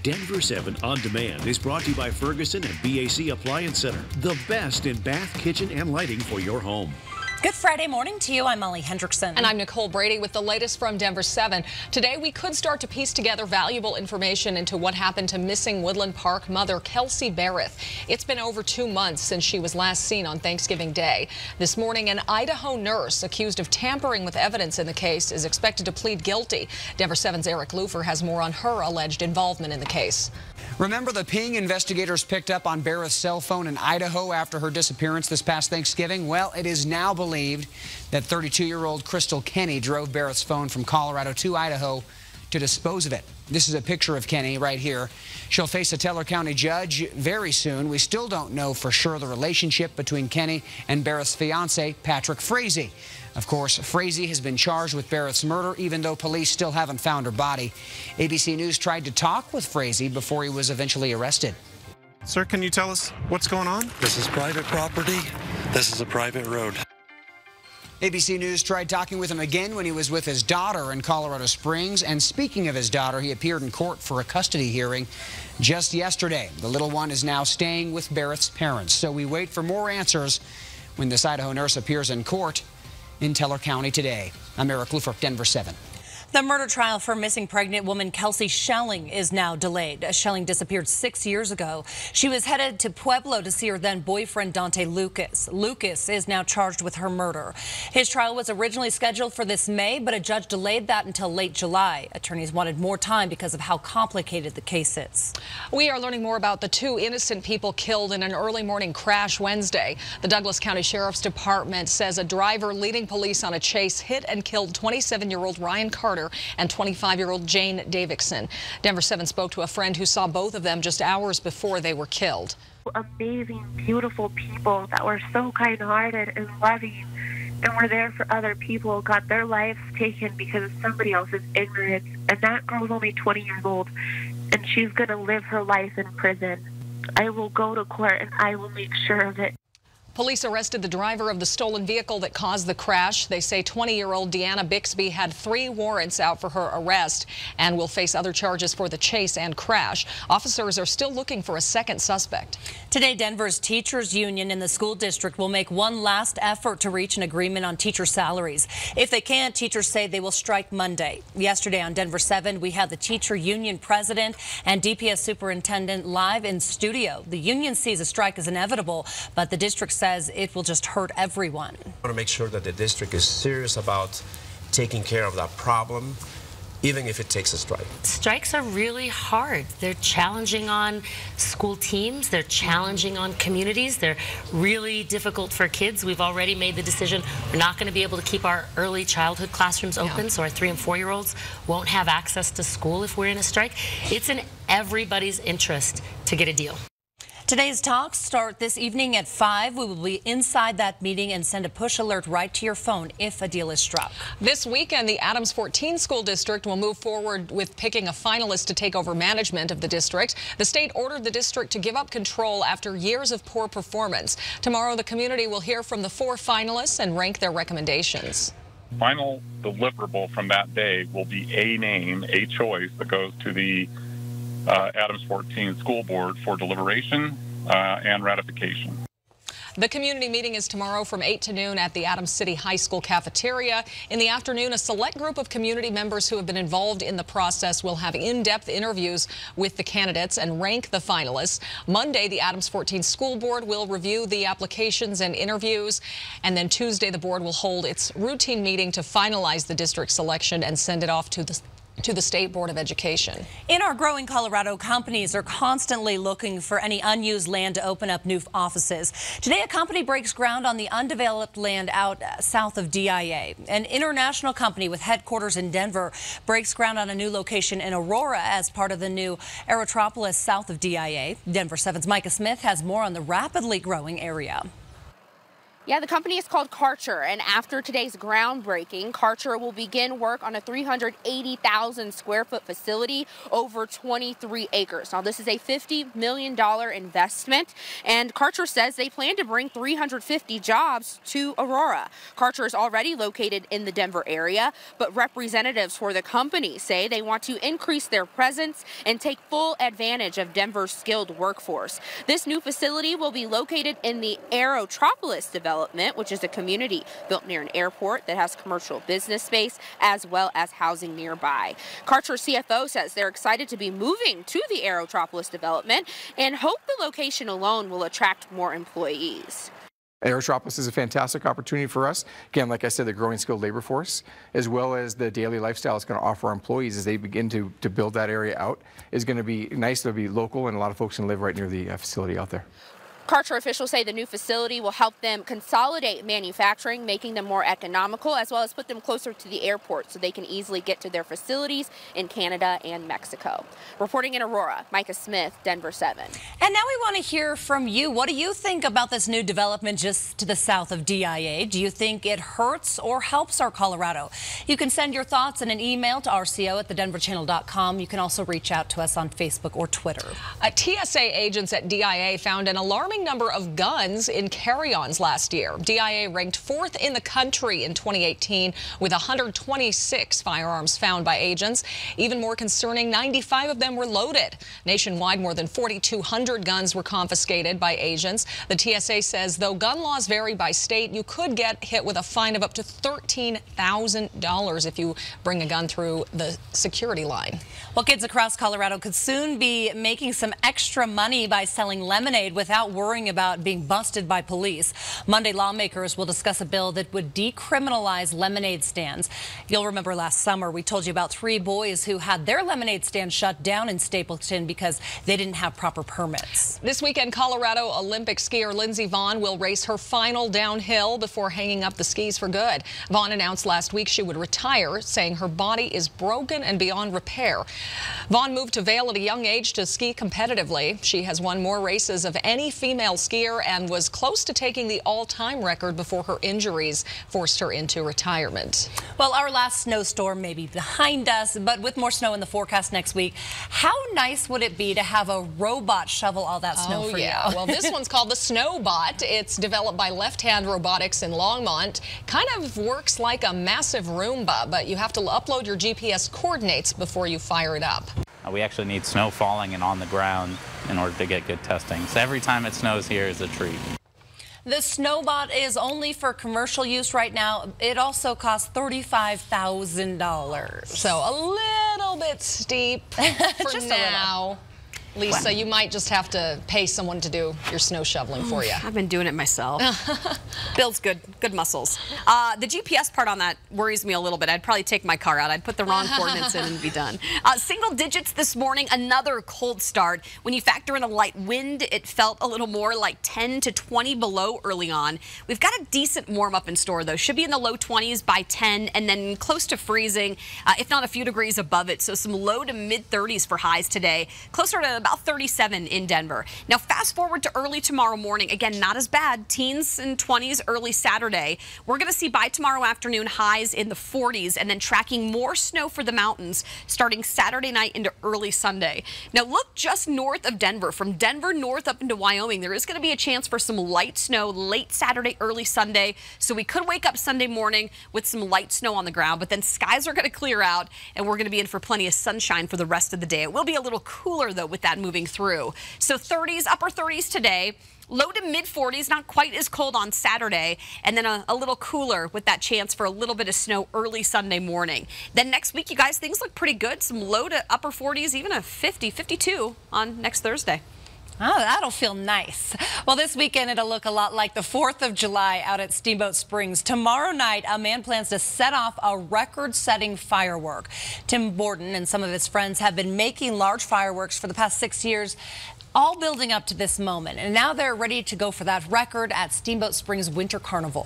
Denver 7 On Demand is brought to you by Ferguson and BAC Appliance Center, the best in bath, kitchen, and lighting for your home. Good Friday morning to you. I'm Molly Hendrickson. And I'm Nicole Brady with the latest from Denver 7. Today, we could start to piece together valuable information into what happened to missing Woodland Park mother Kelsey Barrett. It's been over 2 months since she was last seen on Thanksgiving Day. This morning, an Idaho nurse accused of tampering with evidence in the case is expected to plead guilty. Denver 7's Eric Lufer has more on her alleged involvement in the case. Remember the ping investigators picked up on Barrett's cell phone in Idaho after her disappearance this past Thanksgiving? Well, it is now believed that 32-year-old Crystal Kenny drove Barrett's phone from Colorado to Idaho to dispose of it. This is a picture of Kenny right here. She'll face a Teller County judge very soon. We still don't know for sure the relationship between Kenny and Barrett's fiance, Patrick Frazee. Of course, Frazee has been charged with Barrett's murder, even though police still haven't found her body. ABC News tried to talk with Frazee before he was eventually arrested. Sir, can you tell us what's going on? This is private property. This is a private road. ABC News tried talking with him again when he was with his daughter in Colorado Springs. And speaking of his daughter, he appeared in court for a custody hearing just yesterday. The little one is now staying with Barrett's parents. So we wait for more answers when this Idaho nurse appears in court in Teller County today. I'm Eric Lufer, Denver 7. The murder trial for missing pregnant woman Kelsey Schelling is now delayed. Schelling disappeared 6 years ago. She was headed to Pueblo to see her then boyfriend Dante Lucas. Lucas is now charged with her murder. His trial was originally scheduled for this May, but a judge delayed that until late July. Attorneys wanted more time because of how complicated the case is. We are learning more about the 2 innocent people killed in an early morning crash Wednesday. The Douglas County Sheriff's Department says a driver leading police on a chase hit and killed 27-year-old Ryan Carter and 25-year-old Jane Davidson. Denver 7 spoke to a friend who saw both of them just hours before they were killed. Amazing, beautiful people that were so kind-hearted and loving and were there for other people got their lives taken because of somebody else's ignorance. And that girl's only 20 years old, and she's going to live her life in prison. I will go to court, and I will make sure of it. Police arrested the driver of the stolen vehicle that caused the crash. They say 20-year-old Deanna Bixby had 3 warrants out for her arrest and will face other charges for the chase and crash. Officers are still looking for a second suspect. Today, Denver's teachers union in the school district will make one last effort to reach an agreement on teacher salaries. If they can't, teachers say they will strike Monday. Yesterday on Denver 7, we had the teacher union president and DPS superintendent live in studio. The union sees a strike as inevitable, but the district says it will just hurt everyone. I want to make sure that the district is serious about taking care of that problem, even if it takes a strike. Strikes are really hard. They're challenging on school teams. They're challenging on communities. They're really difficult for kids. We've already made the decision we're not going to be able to keep our early childhood classrooms open, so our 3- and 4-year-olds won't have access to school if we're in a strike. It's in everybody's interest to get a deal. Today's talks start this evening at 5. We will be inside that meeting and send a push alert right to your phone if a deal is struck. This weekend, the Adams 14 School District will move forward with picking a finalist to take over management of the district. The state ordered the district to give up control after years of poor performance. Tomorrow, the community will hear from the 4 finalists and rank their recommendations. Final deliverable from that day will be a name, a choice that goes to the Adams 14 School Board for deliberation and ratification. The community meeting is tomorrow from 8 to noon at the Adams City High School cafeteria. In the afternoon, a select group of community members who have been involved in the process will have in-depth interviews with the candidates and rank the finalists. Monday, the Adams 14 School Board will review the applications and interviews. And then Tuesday, the board will hold its routine meeting to finalize the district selection and send it off to the State Board of Education. In our growing Colorado, companies are constantly looking for any unused land to open up new offices. Today, a company breaks ground on the undeveloped land out south of DIA. An international company with headquarters in Denver breaks ground on a new location in Aurora as part of the new Aerotropolis south of DIA. Denver 7's Micah Smith has more on the rapidly growing area. Yeah, the company is called Karcher, and after today's groundbreaking, Karcher will begin work on a 380,000 square foot facility over 23 acres. Now, this is a $50 million investment, and Karcher says they plan to bring 350 jobs to Aurora. Karcher is already located in the Denver area, but representatives for the company say they want to increase their presence and take full advantage of Denver's skilled workforce. This new facility will be located in the Aerotropolis development, which is a community built near an airport that has commercial business space as well as housing nearby. Karcher CFO says they're excited to be moving to the Aerotropolis development and hope the location alone will attract more employees. Aerotropolis is a fantastic opportunity for us. Again, like I said, the growing skilled labor force, as well as the daily lifestyle it's going to offer our employees as they begin to build that area out, is going to be nice. To be local, and a lot of folks can live right near the facility out there. Karcher officials say the new facility will help them consolidate manufacturing, making them more economical, as well as put them closer to the airport so they can easily get to their facilities in Canada and Mexico. Reporting in Aurora, Micah Smith, Denver 7. And now we want to hear from you. What do you think about this new development just to the south of DIA? Do you think it hurts or helps our Colorado? You can send your thoughts in an email to rco@thedenverchannel.com. You can also reach out to us on Facebook or Twitter. TSA agents at DIA found an alarming number of guns in carry-ons last year. DIA ranked 4th in the country in 2018 with 126 firearms found by agents. Even more concerning, 95 of them were loaded. Nationwide, more than 4,200 guns were confiscated by agents. The TSA says though gun laws vary by state, you could get hit with a fine of up to $13,000 if you bring a gun through the security line. Well, kids across Colorado could soon be making some extra money by selling lemonade without worrying about being busted by police. Monday, lawmakers will discuss a bill that would decriminalize lemonade stands. You'll remember last summer we told you about 3 boys who had their lemonade stand shut down in Stapleton because they didn't have proper permits. This weekend, Colorado Olympic skier Lindsey Vonn will race her final downhill before hanging up the skis for good. Vonn announced last week she would retire, saying her body is broken and beyond repair. Vonn moved to Vail at a young age to ski competitively. She has won more races of any female skier and was close to taking the all-time record before her injuries forced her into retirement. Well, our last snowstorm may be behind us, but with more snow in the forecast next week, how nice would it be to have a robot shovel all that snow for you? Well, this one's called the Snowbot. It's developed by Left Hand Robotics in Longmont. Kind of works like a massive Roomba, but you have to upload your GPS coordinates before you fire it up. We actually need snow falling and on the ground in order to get good testing. So every time it snows here is a treat. The Snowbot is only for commercial use right now. It also costs $35,000. So a little bit steep for just now. Lisa, you might just have to pay someone to do your snow shoveling for you. I've been doing it myself. Builds good muscles. The GPS part on that worries me a little bit. I'd probably take my car out. I'd put the wrong coordinates in and be done. Single digits this morning, another cold start. When you factor in a light wind, it felt a little more like 10 to 20 below early on. We've got a decent warm up in store, though. Should be in the low 20s by 10 and then close to freezing, if not a few degrees above it. So some low to mid 30s for highs today, closer to about 37 in Denver. Now fast forward to early tomorrow morning. Again, not as bad. Teens and 20s early Saturday. We're going to see by tomorrow afternoon highs in the 40s and then tracking more snow for the mountains starting Saturday night into early Sunday. Now look just north of Denver. From Denver north up into Wyoming, there is going to be a chance for some light snow late Saturday, early Sunday. So we could wake up Sunday morning with some light snow on the ground, but then skies are going to clear out and we're going to be in for plenty of sunshine for the rest of the day. It will be a little cooler though with that moving through. So 30s, upper 30s today, low to mid 40s, not quite as cold on Saturday, and then a little cooler with that chance for a little bit of snow early Sunday morning. Then next week, you guys, things look pretty good. Some low to upper 40s, even a 50, 52 on next Thursday. Oh, that'll feel nice. Well, this weekend, it'll look a lot like the 4th of July out at Steamboat Springs. Tomorrow night, a man plans to set off a record-setting firework. Tim Borden and some of his friends have been making large fireworks for the past 6 years, all building up to this moment. And now they're ready to go for that record at Steamboat Springs Winter Carnival.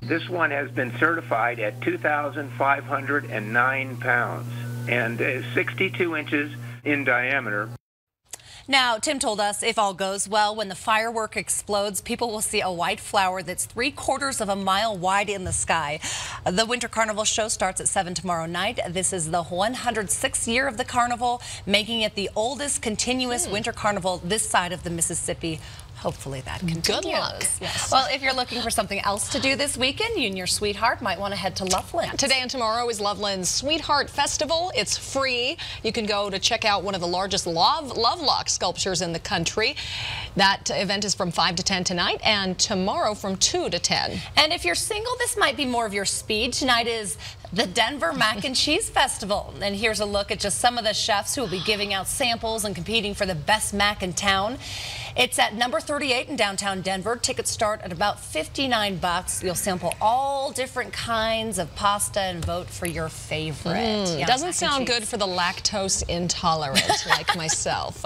This one has been certified at 2,509 pounds and 62 inches in diameter. Now, Tim told us if all goes well, when the firework explodes, people will see a white flower that's 3/4 of a mile wide in the sky. The Winter Carnival show starts at 7 tomorrow night. This is the 106th year of the carnival, making it the oldest continuous winter carnival this side of the Mississippi. Hopefully that continues. Good luck. Yes. Well, if you're looking for something else to do this weekend, you and your sweetheart might want to head to Loveland. Today and tomorrow is Loveland's Sweetheart Festival. It's free. You can go to check out one of the largest love lock sculptures in the country. That event is from 5 to 10 tonight, and tomorrow from 2 to 10. And if you're single, this might be more of your speed. Tonight is the Denver Mac and Cheese Festival. And here's a look at just some of the chefs who will be giving out samples and competing for the best mac in town. It's at number 38 in downtown Denver. Tickets start at about $59. You'll sample all different kinds of pasta and vote for your favorite. Doesn't sound good for the lactose intolerant like myself.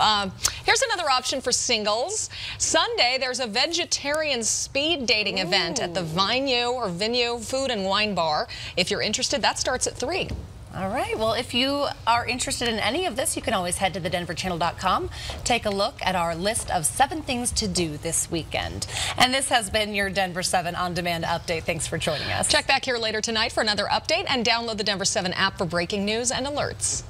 Here's another option for singles. Sunday, there's a vegetarian speed dating event at the Venue Food and Wine Bar. If you're interested, that starts at 3. All right. Well, if you are interested in any of this, you can always head to thedenverchannel.com. Take a look at our list of 7 things to do this weekend. And this has been your Denver 7 on-demand update. Thanks for joining us. Check back here later tonight for another update and download the Denver 7 app for breaking news and alerts.